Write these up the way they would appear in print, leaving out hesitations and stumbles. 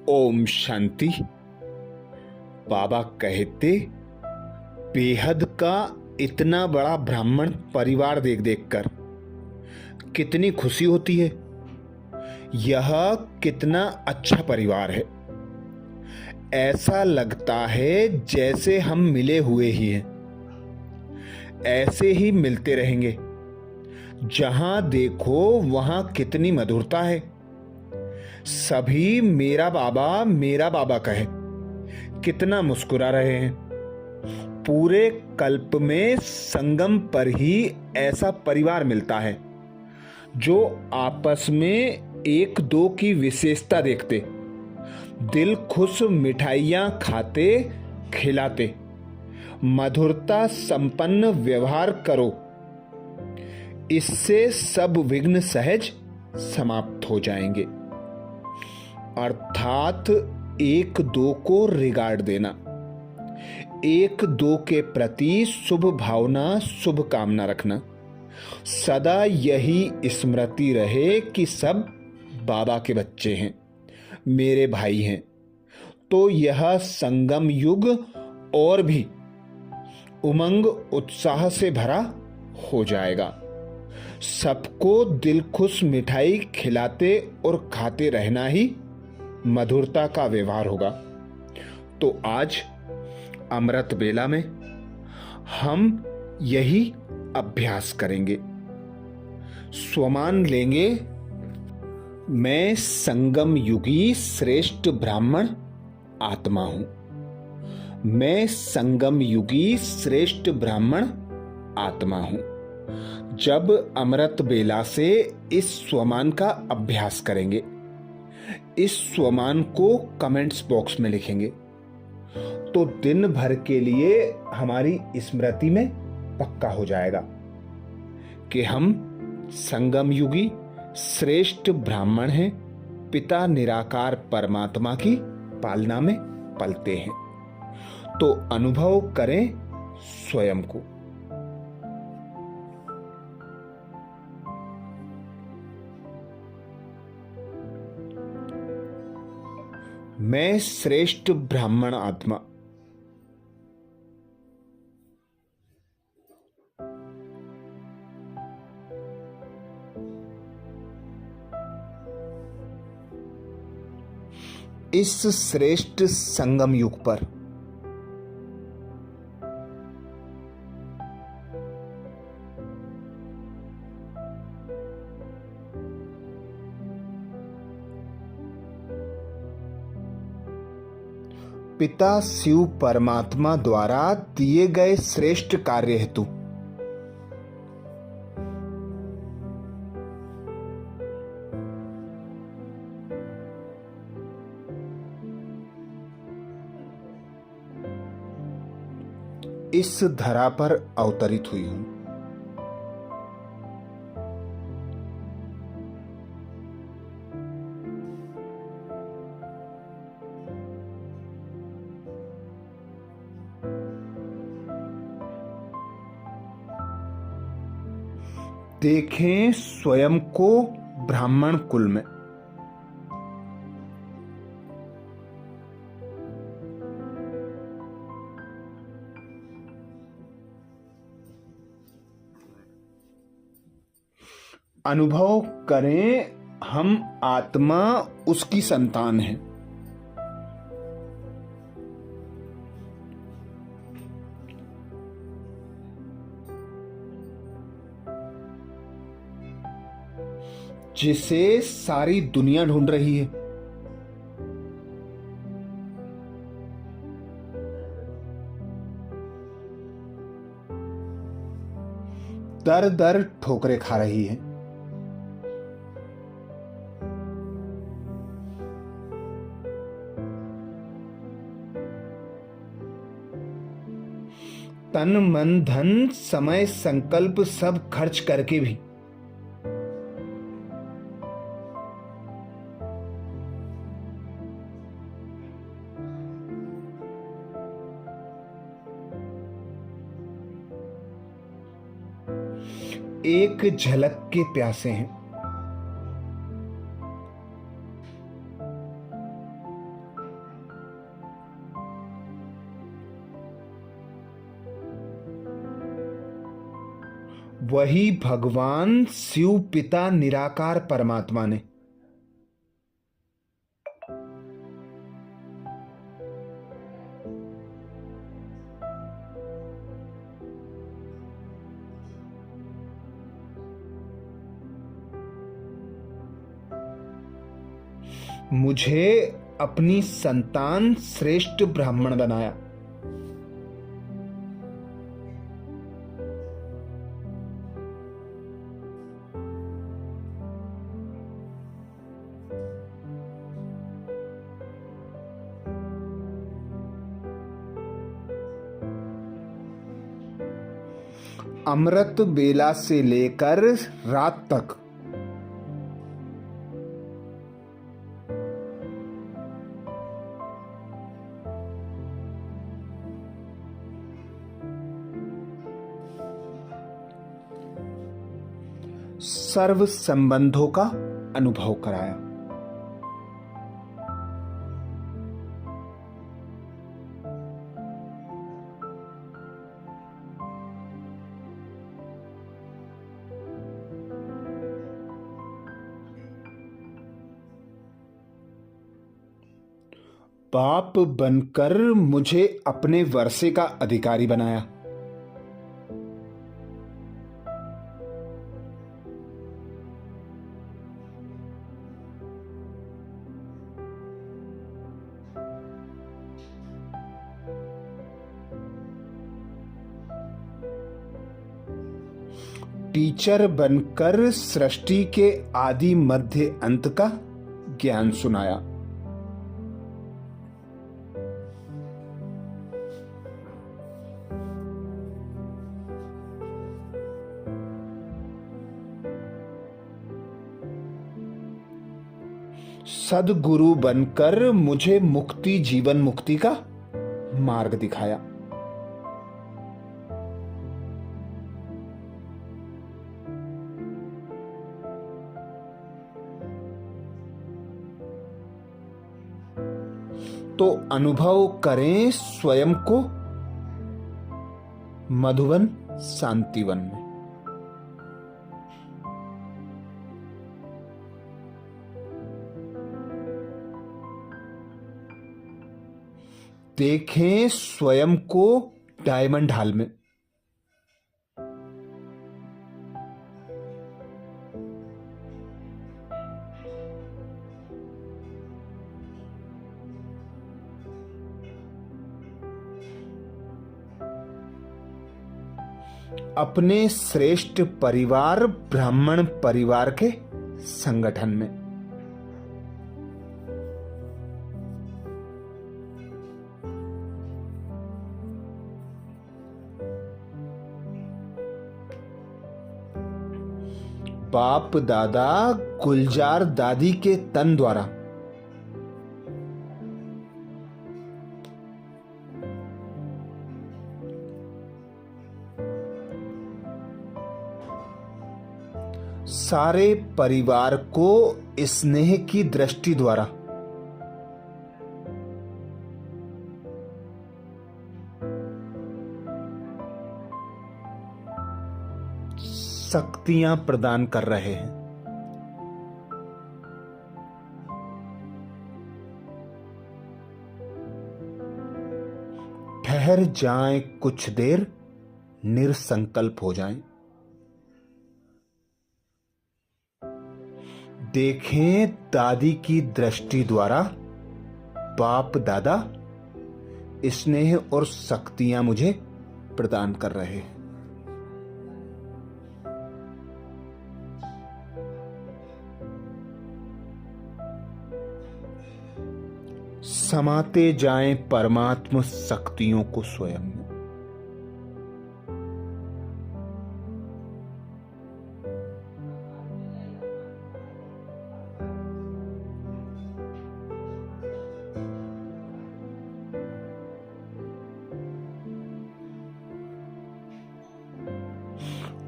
ओम शांति। बाबा कहते, बेहद का इतना बड़ा ब्राह्मण परिवार देख देख कर कितनी खुशी होती है। यह कितना अच्छा परिवार है। ऐसा लगता है जैसे हम मिले हुए ही हैं। ऐसे ही मिलते रहेंगे। जहां देखो वहां कितनी मधुरता है। सभी मेरा बाबा कहे कितना मुस्कुरा रहे हैं। पूरे कल्प में संगम पर ही ऐसा परिवार मिलता है जो आपस में एक दो की विशेषता देखते, दिल खुश मिठाइयां खाते खिलाते, मधुरता संपन्न व्यवहार करो। इससे सब विघ्न सहज समाप्त हो जाएंगे। अर्थात एक दो को रिगार्ड देना, एक दो के प्रति शुभ भावना शुभ कामना रखना। सदा यही स्मृति रहे कि सब बाबा के बच्चे हैं, मेरे भाई हैं। तो यह संगम युग और भी उमंग उत्साह से भरा हो जाएगा। सबको दिल खुश मिठाई खिलाते और खाते रहना ही मधुरता का व्यवहार होगा। तो आज अमृत बेला में हम यही अभ्यास करेंगे। स्वमान लेंगे, मैं संगम युगी श्रेष्ठ ब्राह्मण आत्मा हूं। मैं संगम युगी श्रेष्ठ ब्राह्मण आत्मा हूं। जब अमृत बेला से इस स्वमान का अभ्यास करेंगे, इस स्वमान को कमेंट्स बॉक्स में लिखेंगे तो दिन भर के लिए हमारी स्मृति में पक्का हो जाएगा कि हम संगम युगी श्रेष्ठ ब्राह्मण हैं, पिता निराकार परमात्मा की पालना में पलते हैं। तो अनुभव करें स्वयं को। मैं श्रेष्ठ ब्राह्मण आत्मा। इस श्रेष्ठ संगम युग पर पिता शिव परमात्मा द्वारा दिए गए श्रेष्ठ कार्य हेतु इस धरा पर अवतरित हुई हूं। देखें स्वयं को ब्राह्मण कुल में। अनुभव करें हम आत्मा उसकी संतान है। जिसे सारी दुनिया ढूंढ रही है। दर दर ठोकरें खा रही है। तन मन धन समय संकल्प सब खर्च करके भी एक झलक के प्यासे हैं। वही भगवान शिव पिता निराकार परमात्मा ने मुझे अपनी संतान श्रेष्ठ ब्राह्मण बनाया। अमृत बेला से लेकर रात तक सर्व संबंधों का अनुभव कराया। बाप बनकर मुझे अपने वर्षे का अधिकारी बनाया। टीचर बनकर सृष्टि के आदि मध्य अंत का ज्ञान सुनाया। सद्गुरु बनकर मुझे मुक्ति जीवन मुक्ति का मार्ग दिखाया। तो अनुभव करें स्वयं को मधुवन शांतिवन में। देखें स्वयं को डायमंड हॉल में। अपने श्रेष्ठ परिवार ब्राह्मण परिवार के संगठन में। बाप दादा गुलजार दादी के तन द्वारा सारे परिवार को स्नेह की दृष्टि द्वारा शक्तियां प्रदान कर रहे हैं। ठहर जाएं कुछ देर, निरसंकल्प हो जाएं। देखें दादी की दृष्टि द्वारा बाप दादा स्नेह और शक्तियां मुझे प्रदान कर रहे हैं। समाते जाएं परमात्म शक्तियों को स्वयं में।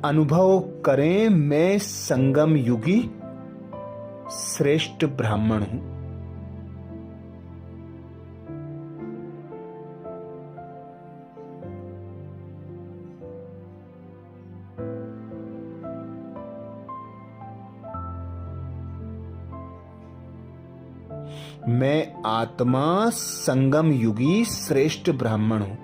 अनुभव करें मैं संगम युगी श्रेष्ठ ब्राह्मण हूं। मैं आत्मा संगम युगी श्रेष्ठ ब्राह्मण हूं।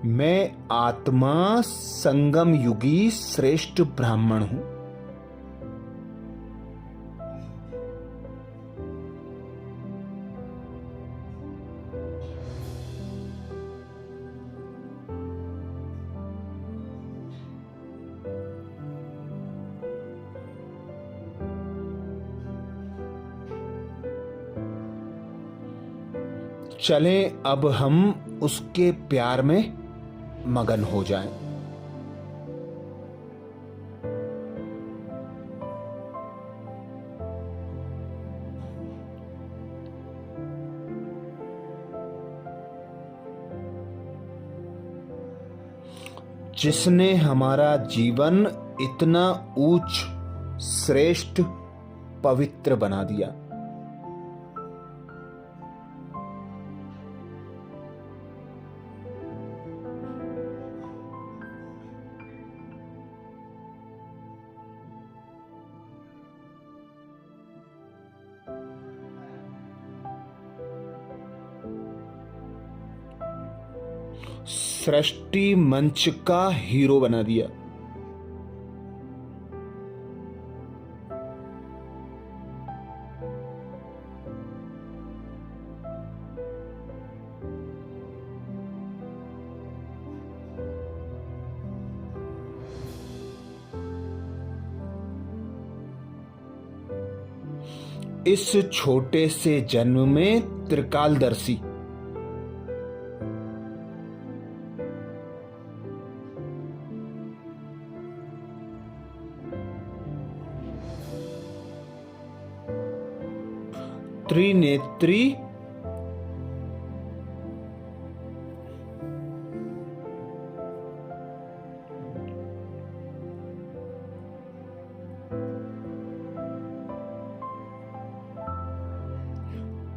मैं आत्मा संगम युगी श्रेष्ठ ब्राह्मण हूं। चलें अब हम उसके प्यार में मगन हो जाएं। जिसने हमारा जीवन इतना ऊंच, श्रेष्ठ, पवित्र बना दिया। सृष्टि मंच का हीरो बना दिया। इस छोटे से जन्म में त्रिकालदर्शी, त्रिनेत्री,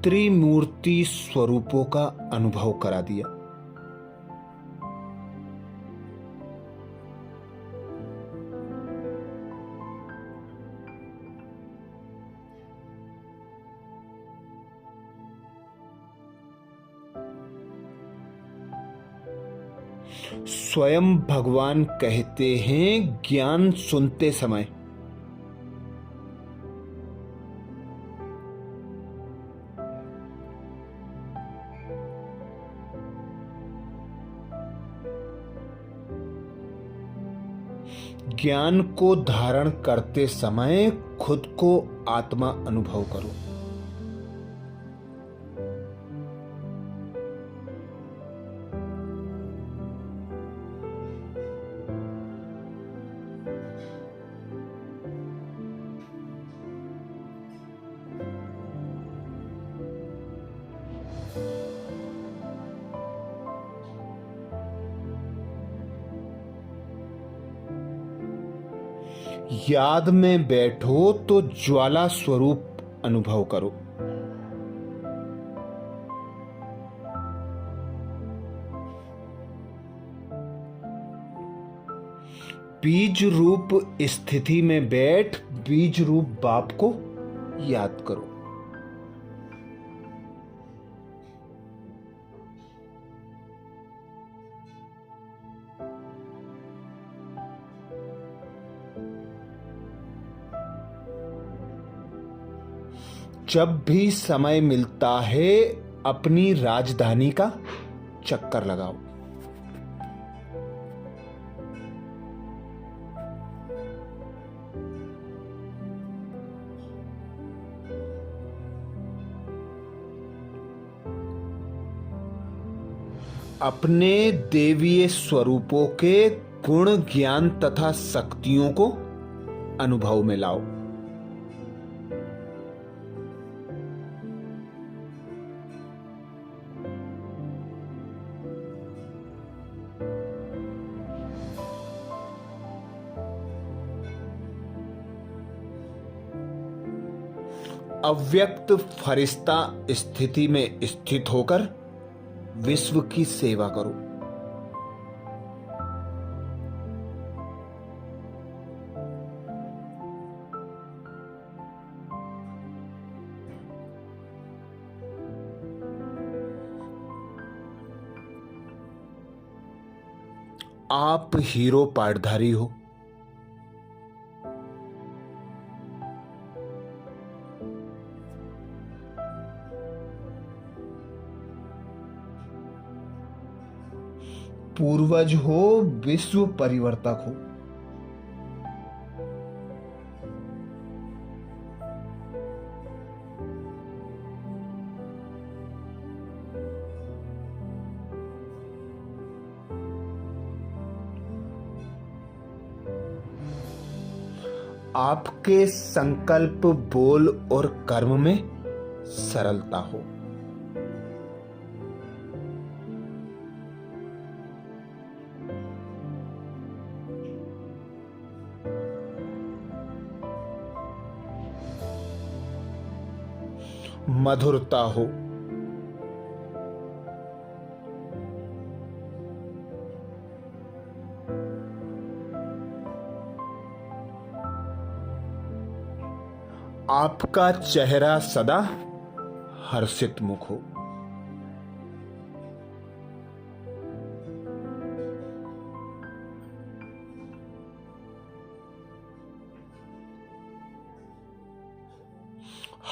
त्रिमूर्ति स्वरूपों का अनुभव करा दिया। स्वयं भगवान कहते हैं, ज्ञान सुनते समय ज्ञान को धारण करते समय खुद को आत्मा अनुभव करो। याद में बैठो तो ज्वाला स्वरूप अनुभव करो। बीज रूप स्थिति में बैठ बीज रूप बाप को याद करो। जब भी समय मिलता है अपनी राजधानी का चक्कर लगाओ। अपने देवीय स्वरूपों के गुण, ज्ञान तथा शक्तियों को अनुभव में लाओ। अव्यक्त फरिश्ता स्थिति में स्थित होकर विश्व की सेवा करो। आप हीरो पाठधारी हो। पूर्वज हो, विश्व परिवर्तक हो। आपके संकल्प, बोल और कर्म में सरलता हो। मधुरता हो। आपका चेहरा सदा हर्षित मुख हो।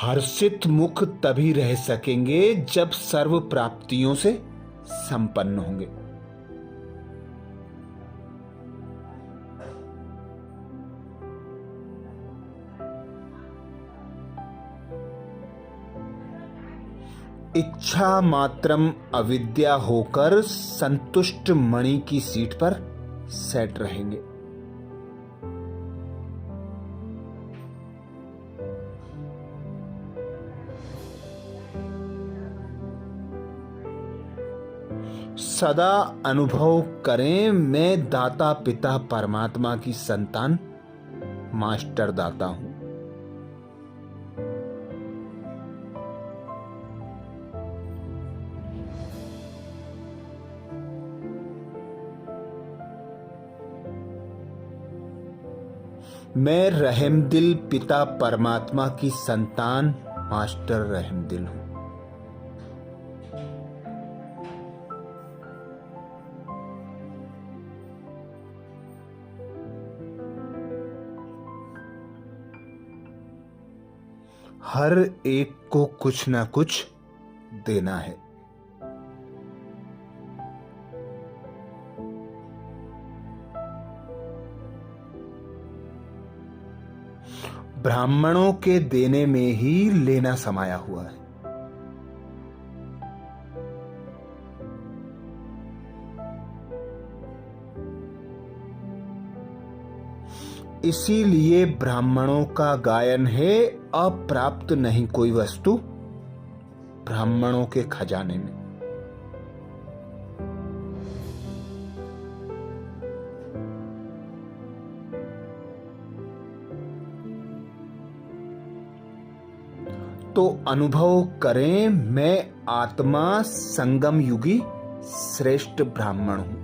हर्षित मुख तभी रह सकेंगे जब सर्व प्राप्तियों से संपन्न होंगे। इच्छा मात्रम अविद्या होकर संतुष्ट मणि की सीट पर सेट रहेंगे। सदा अनुभव करें, मैं दाता पिता परमात्मा की संतान मास्टर दाता हूं। मैं रहमदिल पिता परमात्मा की संतान मास्टर रहमदिल हूं। हर एक को कुछ ना कुछ देना है। ब्राह्मणों के देने में ही लेना समाया हुआ है। इसीलिए ब्राह्मणों का गायन है, अप्राप्त नहीं कोई वस्तु ब्राह्मणों के खजाने में। तो अनुभव करें, मैं आत्मा संगम युगी श्रेष्ठ ब्राह्मण हूं।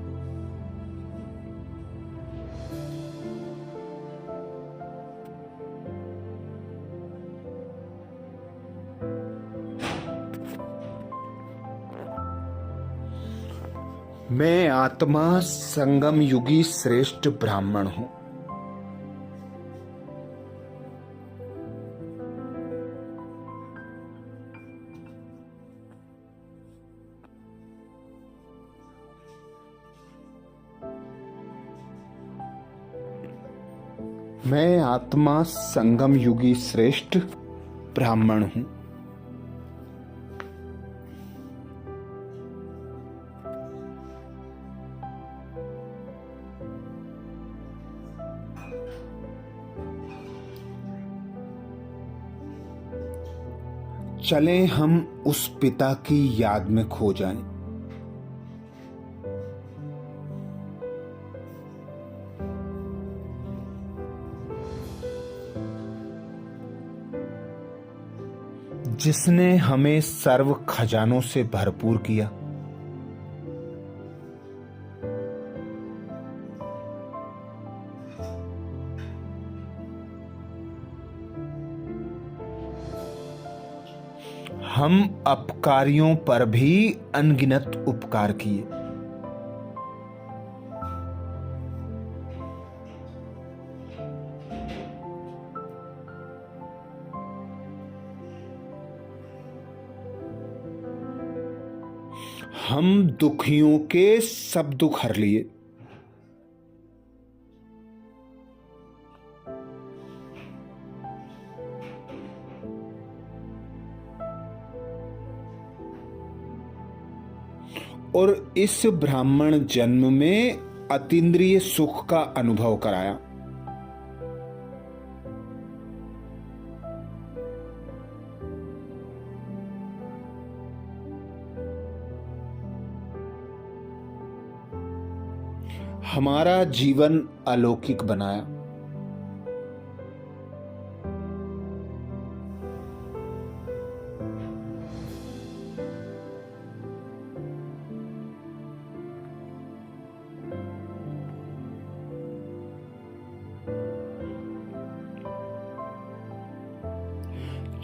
मैं आत्मा संगम युगी श्रेष्ठ ब्राह्मण हूं। मैं आत्मा संगम युगी श्रेष्ठ ब्राह्मण हूं। चलें हम उस पिता की याद में खो जाएं। जिसने हमें सर्व खजानों से भरपूर किया, हम अपकारियों पर भी अनगिनत उपकार किए। हम दुखियों के सब दुख हर लिए। और इस ब्राह्मण जन्म में अतीन्द्रिय सुख का अनुभव कराया। हमारा जीवन अलौकिक बनाया।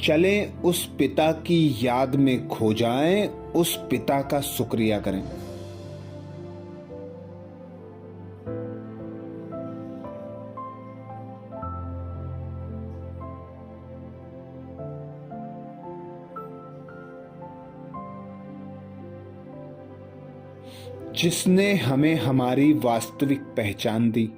चलें उस पिता की याद में खो जाएं, उस पिता का शुक्रिया करें। जिसने हमें हमारी वास्तविक पहचान दी,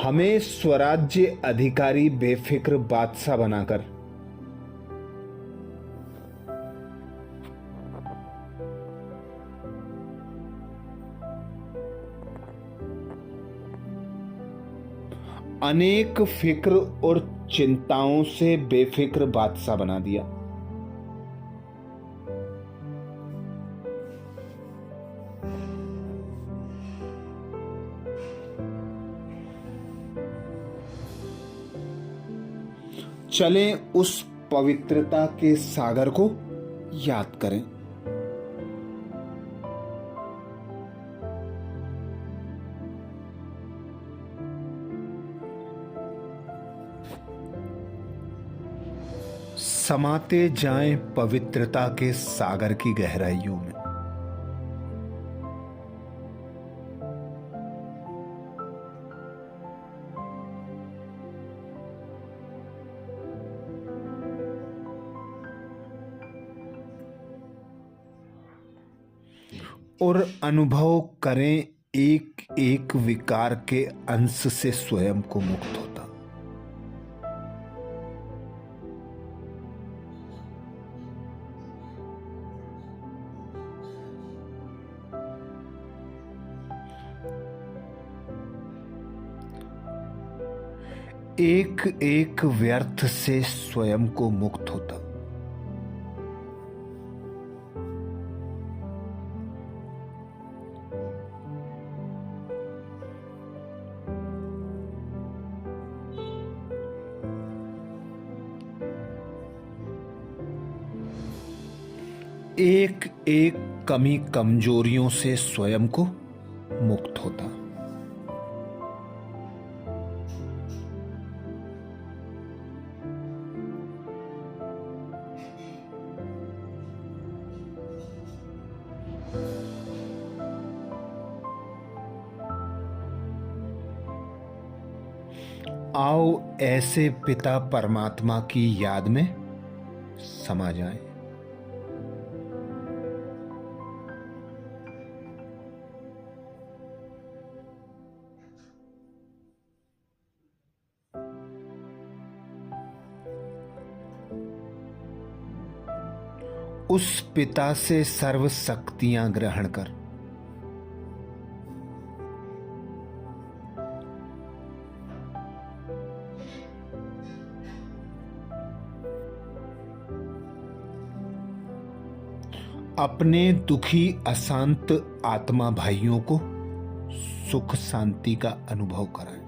हमें स्वराज्य अधिकारी बेफिक्र बादशाह बनाकर अनेक फिक्र और चिंताओं से बेफिक्र बादशाह बना दिया। चलें उस पवित्रता के सागर को याद करें। समाते जाएं पवित्रता के सागर की गहराइयों में। और अनुभव करें एक एक विकार के अंश से स्वयं को मुक्त होता। एक एक व्यर्थ से स्वयं को मुक्त होता। एक एक कमी कमजोरियों से स्वयं को मुक्त होता। आओ ऐसे पिता परमात्मा की याद में समा जाएं। उस पिता से सर्व शक्तियां ग्रहण कर अपने दुखी अशांत आत्मा भाइयों को सुख शांति का अनुभव कराएं।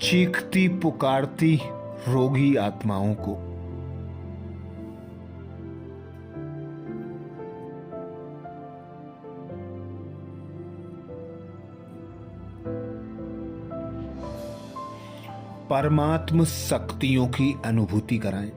चीखती पुकारती रोगी आत्माओं को परमात्म शक्तियों की अनुभूति कराएं।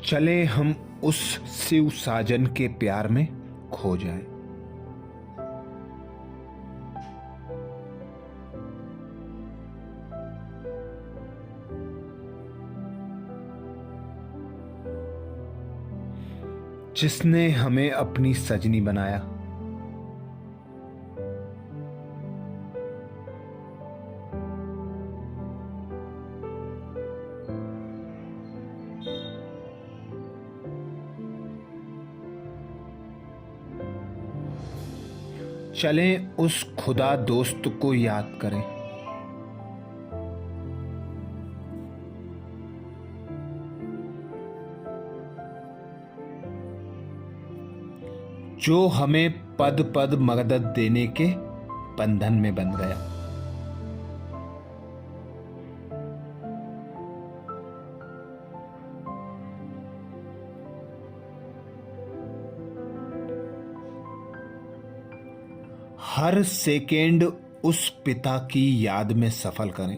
चले हम उस शिव साजन के प्यार में खो जाएं। जिसने हमें अपनी सजनी बनाया, चलें उस खुदा दोस्त को याद करें जो हमें पद पद मदद देने के बंधन में बंध गया। हर सेकेंड उस पिता की याद में सफल करें।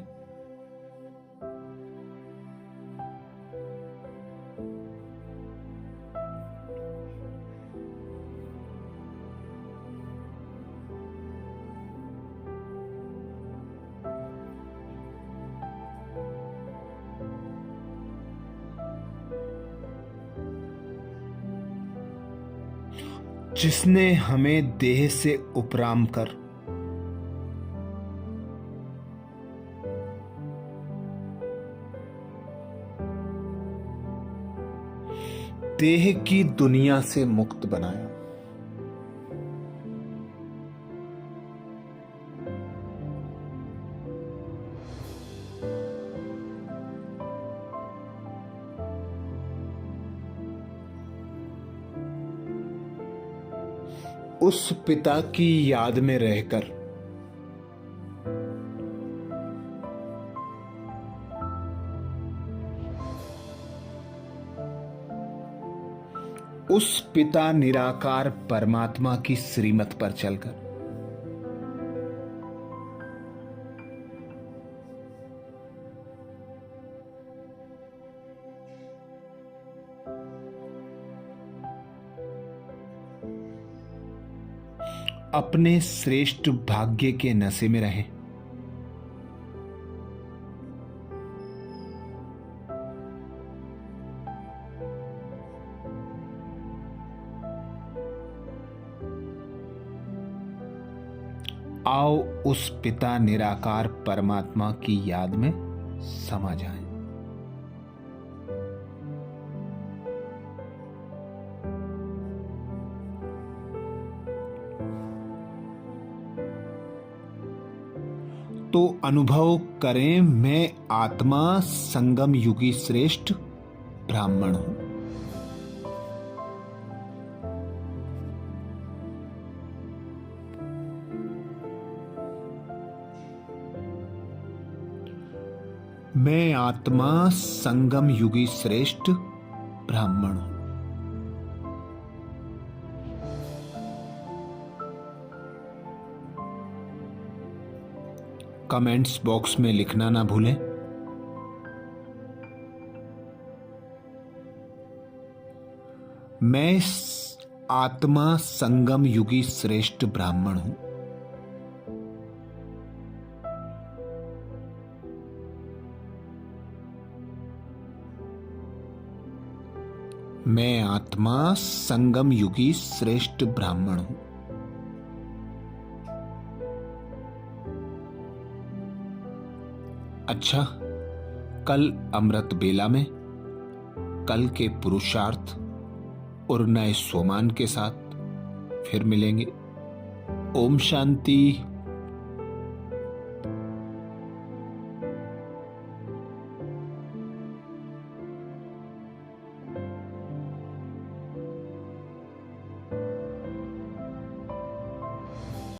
जिसने हमें देह से उपराम कर देह की दुनिया से मुक्त बनाया। उस पिता की याद में रहकर उस पिता निराकार परमात्मा की श्रीमत पर चलकर अपने श्रेष्ठ भाग्य के नशे में रहें। आओ उस पिता निराकार परमात्मा की याद में समा जाएं। तो अनुभव करें, मैं आत्मा संगम युगी श्रेष्ठ ब्राह्मण हूं। मैं आत्मा संगम युगी श्रेष्ठ ब्राह्मण हूं। कमेंट्स बॉक्स में लिखना ना भूलें। मैं आत्मा संगम युगी श्रेष्ठ ब्राह्मण हूं। मैं आत्मा संगम युगी श्रेष्ठ ब्राह्मण हूं। अच्छा, कल अमृत बेला में कल के पुरुषार्थ और नए सोमान के साथ फिर मिलेंगे। ओम शांति।